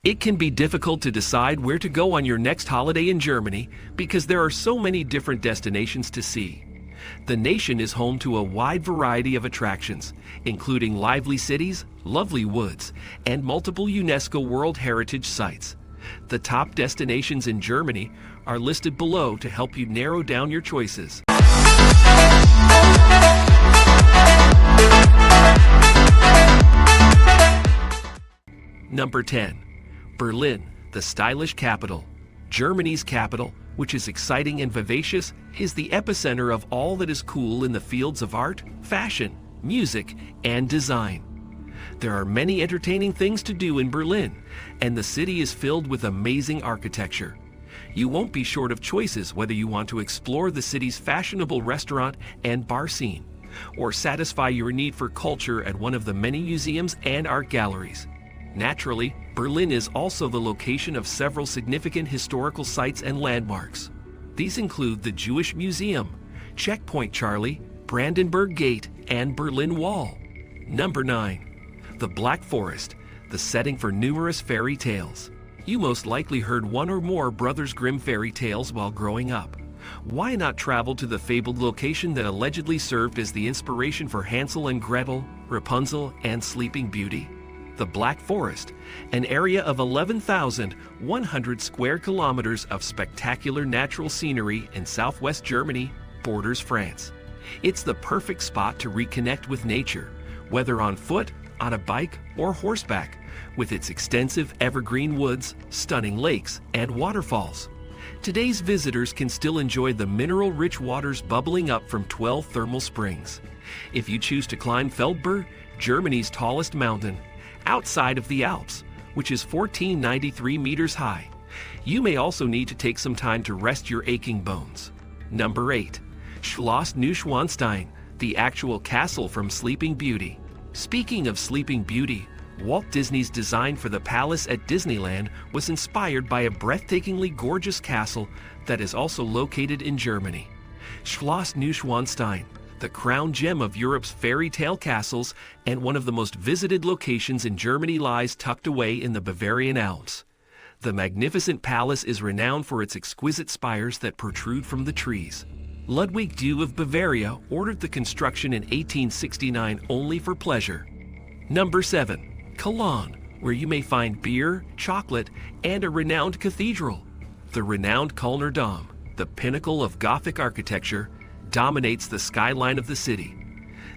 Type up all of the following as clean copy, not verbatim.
It can be difficult to decide where to go on your next holiday in Germany because there are so many different destinations to see. The nation is home to a wide variety of attractions, including lively cities, lovely woods, and multiple UNESCO World Heritage Sites. The top destinations in Germany are listed below to help you narrow down your choices. Number 10. Berlin, the stylish capital. Germany's capital, which is exciting and vivacious, is the epicenter of all that is cool in the fields of art, fashion, music, and design. There are many entertaining things to do in Berlin, and the city is filled with amazing architecture. You won't be short of choices whether you want to explore the city's fashionable restaurant and bar scene, or satisfy your need for culture at one of the many museums and art galleries. Naturally, Berlin is also the location of several significant historical sites and landmarks. These include the Jewish Museum, Checkpoint Charlie, Brandenburg Gate, and Berlin Wall. Number 9. The Black Forest, the setting for numerous fairy tales. You most likely heard one or more Brothers Grimm fairy tales while growing up. Why not travel to the fabled location that allegedly served as the inspiration for Hansel and Gretel, Rapunzel, and Sleeping Beauty? The Black Forest, an area of 11,100 square kilometers of spectacular natural scenery in southwest Germany, borders France. It's the perfect spot to reconnect with nature, whether on foot, on a bike, or horseback, with its extensive evergreen woods, stunning lakes, and waterfalls. Today's visitors can still enjoy the mineral-rich waters bubbling up from 12 thermal springs. If you choose to climb Feldberg, Germany's tallest mountain, outside of the Alps, which is 1,493 meters high, you may also need to take some time to rest your aching bones. Number 8. Schloss Neuschwanstein, the actual castle from Sleeping Beauty. Speaking of Sleeping Beauty, Walt Disney's design for the palace at Disneyland was inspired by a breathtakingly gorgeous castle that is also located in Germany. Schloss Neuschwanstein, the crown gem of Europe's fairy tale castles and one of the most visited locations in Germany, lies tucked away in the Bavarian Alps. The magnificent palace is renowned for its exquisite spires that protrude from the trees. Ludwig II of Bavaria ordered the construction in 1869 only for pleasure. Number 7. Cologne, where you may find beer, chocolate, and a renowned cathedral. The renowned Kölner Dom, the pinnacle of Gothic architecture, dominates the skyline of the city.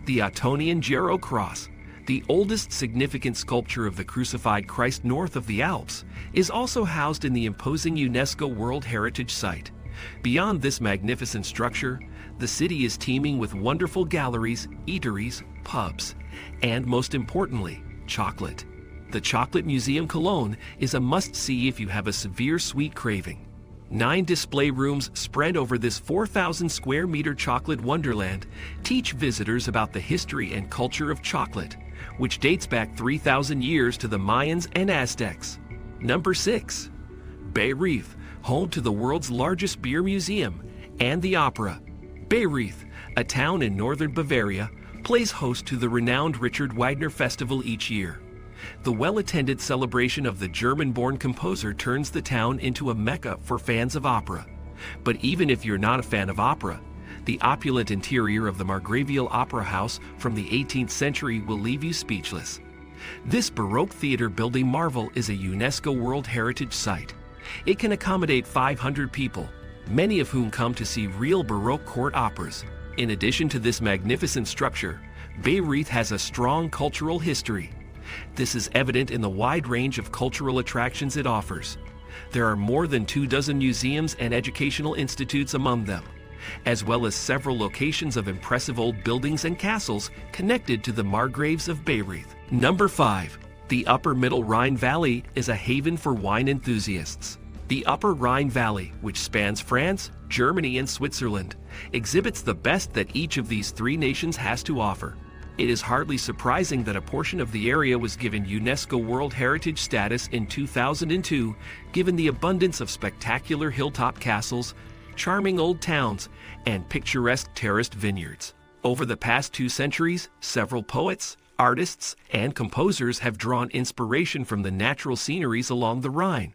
The Ottonian Gero Cross, the oldest significant sculpture of the crucified Christ north of the Alps, is also housed in the imposing UNESCO World Heritage Site. Beyond this magnificent structure, the city is teeming with wonderful galleries, eateries, pubs, and most importantly, chocolate. The Chocolate Museum Cologne is a must-see if you have a severe sweet craving. 9 display rooms spread over this 4,000 square meter chocolate wonderland teach visitors about the history and culture of chocolate, which dates back 3,000 years to the Mayans and Aztecs. Number 6. Bayreuth, home to the world's largest beer museum and the opera. Bayreuth, a town in northern Bavaria, plays host to the renowned Richard Wagner Festival each year. The well-attended celebration of the German-born composer turns the town into a mecca for fans of opera. But even if you're not a fan of opera, the opulent interior of the Margraville Opera House from the 18th century will leave you speechless. This Baroque theater building marvel is a UNESCO World Heritage Site. It can accommodate 500 people, many of whom come to see real Baroque court operas. In addition to this magnificent structure, Bayreuth has a strong cultural history. This is evident in the wide range of cultural attractions it offers. There are more than 24 museums and educational institutes among them, as well as several locations of impressive old buildings and castles connected to the Margraves of Bayreuth. Number 5. The Upper Middle Rhine Valley is a haven for wine enthusiasts. The Upper Rhine Valley, which spans France, Germany, and Switzerland, exhibits the best that each of these 3 nations has to offer. It is hardly surprising that a portion of the area was given UNESCO World Heritage status in 2002, given the abundance of spectacular hilltop castles, charming old towns, and picturesque terraced vineyards. Over the past 2 centuries, several poets, Artists and composers have drawn inspiration from the natural sceneries along the Rhine,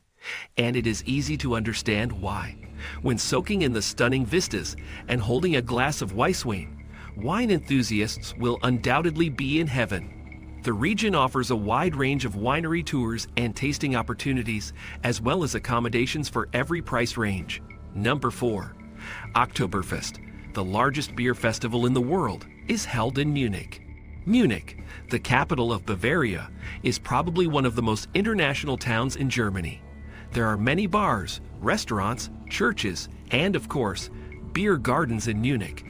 and it is easy to understand why. When soaking in the stunning vistas and holding a glass of Weißwein, wine enthusiasts will undoubtedly be in heaven. The region offers a wide range of winery tours and tasting opportunities, as well as accommodations for every price range. Number 4. Oktoberfest, the largest beer festival in the world, is held in Munich. Munich, the capital of Bavaria, is probably one of the most international towns in Germany. There are many bars, restaurants, churches, and of course, beer gardens in Munich.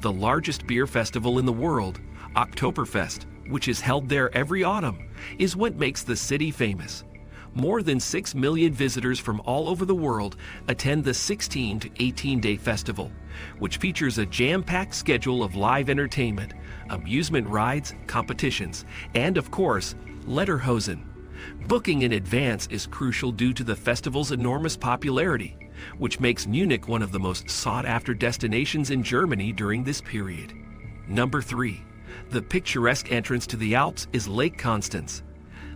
The largest beer festival in the world, Oktoberfest, which is held there every autumn, is what makes the city famous. More than 6 million visitors from all over the world attend the 16 to 18-day festival, which features a jam-packed schedule of live entertainment, amusement rides, competitions, and of course, Lederhosen. Booking in advance is crucial due to the festival's enormous popularity, which makes Munich one of the most sought-after destinations in Germany during this period. Number 3. The picturesque entrance to the Alps is Lake Constance.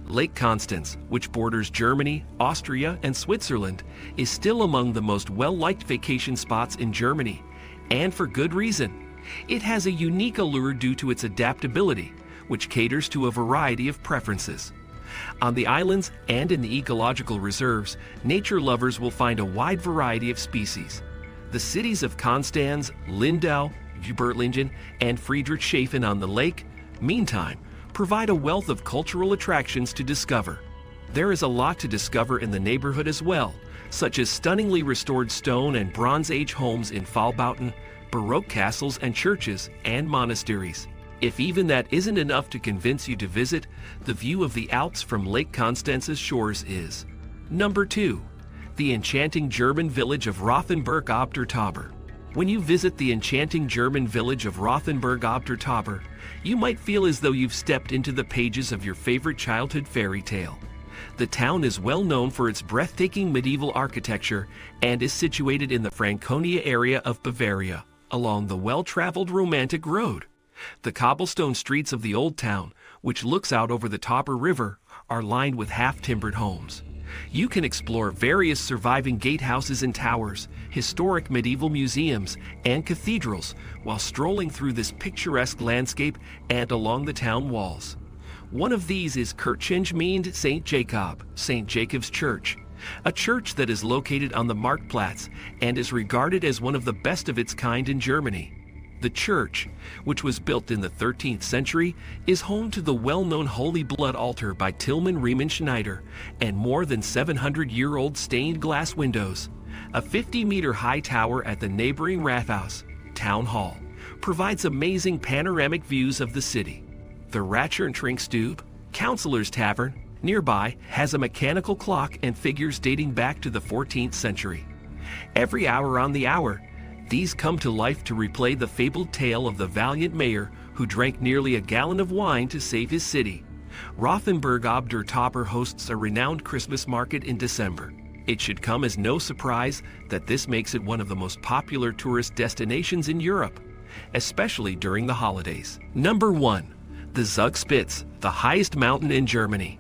Lake Constance, which borders Germany, Austria, and Switzerland, is still among the most well-liked vacation spots in Germany, and for good reason. It has a unique allure due to its adaptability, which caters to a variety of preferences. On the islands and in the ecological reserves, nature lovers will find a wide variety of species. The cities of Konstanz, Lindau, Berlingen, and Friedrichshafen on the lake, meantime, provide a wealth of cultural attractions to discover. There is a lot to discover in the neighborhood as well, such as stunningly restored stone and Bronze Age homes in Fallbauten, Baroque castles and churches, and monasteries. If even that isn't enough to convince you to visit, the view of the Alps from Lake Constance's shores is. Number 2. The enchanting German village of Rothenburg ob der Tauber. When you visit the enchanting German village of Rothenburg ob der Tauber, you might feel as though you've stepped into the pages of your favorite childhood fairy tale. The town is well known for its breathtaking medieval architecture and is situated in the Franconia area of Bavaria, along the well-traveled romantic road. The cobblestone streets of the old town, which looks out over the Tauber River, are lined with half-timbered homes. You can explore various surviving gatehouses and towers, historic medieval museums, and cathedrals while strolling through this picturesque landscape and along the town walls. One of these is Kirchgemeinde St. Jacob, St. Jacob's Church, a church that is located on the Marktplatz and is regarded as one of the best of its kind in Germany. The church, which was built in the 13th century, is home to the well-known Holy Blood altar by Tilman Riemann Schneider and more than 700-year-old stained glass windows. A 50-meter high tower at the neighboring Rathaus, Town Hall, provides amazing panoramic views of the city. The Ratscher and Trinkstube, Counselor's Tavern, nearby has a mechanical clock and figures dating back to the 14th century. Every hour on the hour, these come to life to replay the fabled tale of the valiant mayor who drank nearly a gallon of wine to save his city. Rothenburg ob der Tauber hosts a renowned Christmas market in December. It should come as no surprise that this makes it one of the most popular tourist destinations in Europe, especially during the holidays. Number 1. The Zugspitze, the highest mountain in Germany.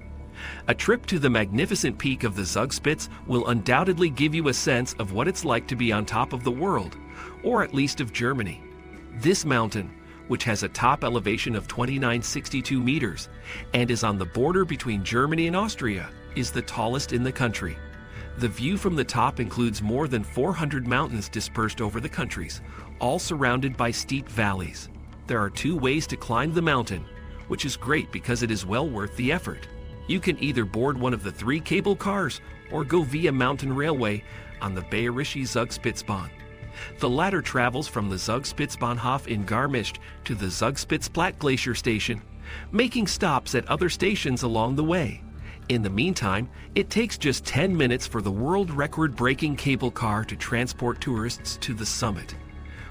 A trip to the magnificent peak of the Zugspitze will undoubtedly give you a sense of what it's like to be on top of the world, or at least of Germany. This mountain, which has a top elevation of 2,962 meters and is on the border between Germany and Austria, is the tallest in the country. The view from the top includes more than 400 mountains dispersed over the countries, all surrounded by steep valleys. There are 2 ways to climb the mountain, which is great because it is well worth the effort. You can either board one of the 3 cable cars or go via mountain railway on the Bayerische Zugspitzbahn. The latter travels from the Zugspitzbahnhof in Garmisch to the Zugspitzplatte Glacier Station, making stops at other stations along the way. In the meantime, it takes just 10 minutes for the world record-breaking cable car to transport tourists to the summit.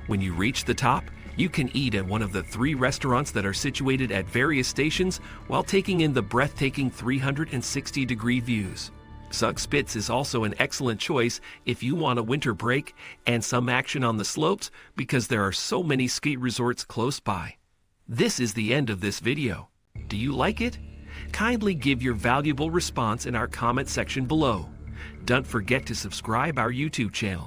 When you reach the top, you can eat at one of the 3 restaurants that are situated at various stations while taking in the breathtaking 360-degree views. Zugspitze is also an excellent choice if you want a winter break and some action on the slopes because there are so many ski resorts close by. This is the end of this video. Do you like it? Kindly give your valuable response in our comment section below. Don't forget to subscribe our YouTube channel.